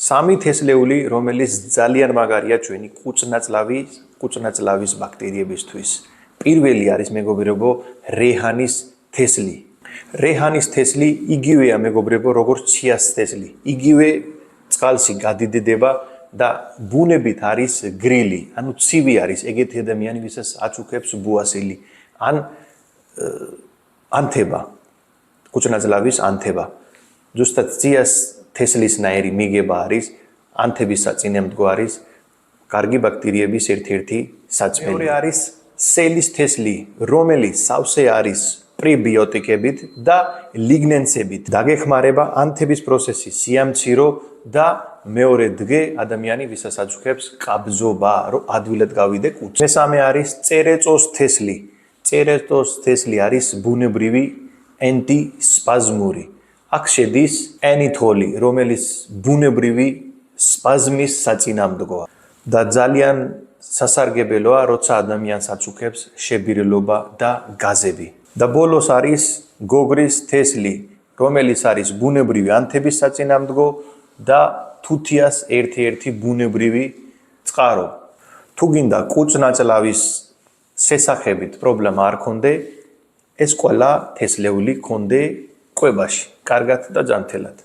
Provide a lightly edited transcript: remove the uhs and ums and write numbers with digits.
სამი თესლეული, რომელიც ძალიან მაგარია ჩვენი კუწნაწლავის ბაქტერიებისთვის. პირველი არის მეგობრებო, რეჰანის თესლი. რეჰანის თესლი იგივეა მეგობრებო, როგორც ჩიას თესლი. იგივე წყალში გადიდდება და ბუნებით არის გრილი, ანუ ცივი არის ეგეთი ადამიანი, ვისაც აწუხებს ბუასილი ან ანთება, კუწნაწლავის ანთება. ზუსტად წიას თესლისნაირი მიგება არის, ანთების საწინააღმდეგო არის, კარგი ბაქტერიების ერთ-ერთი საწმელი. მეორე არის სელის თესლი, რომელიც სავსე არის პრებიოტიკებით და ლიგნენსებით. დაგეხმარება ანთების პროცესი, სიამცირო და მეორე დღე ადამიანი, ვისაც აწუხებს კაბზობა, რომ ადვილად გავიდე კუჭ. მესამე არის წერეწოს თესლი. წერეწოს თესლი არის ბუნებრივი ანტისპაზმური. აქ შედის ენითოლი, რომელიც ბუნებრივი სპაზმის საწინააღმდეგოა და ძალიან სასარგებლოა, როცა ადამიანს აწუხებს შებირელობა და გაზები. და ბოლოს არის გოგრის თესლი, რომელიც არის ბუნებრივი ანთების საწინააღმდეგო და თუთიას ერთ-ერთი ბუნებრივი წყარო. თუ გინდა კუწნაწლავის შესახებით პრობლემა არ ქონდე, ეს ყველა თესლეული ქონდე კვებაში, კარგად და ჯანმრთელად.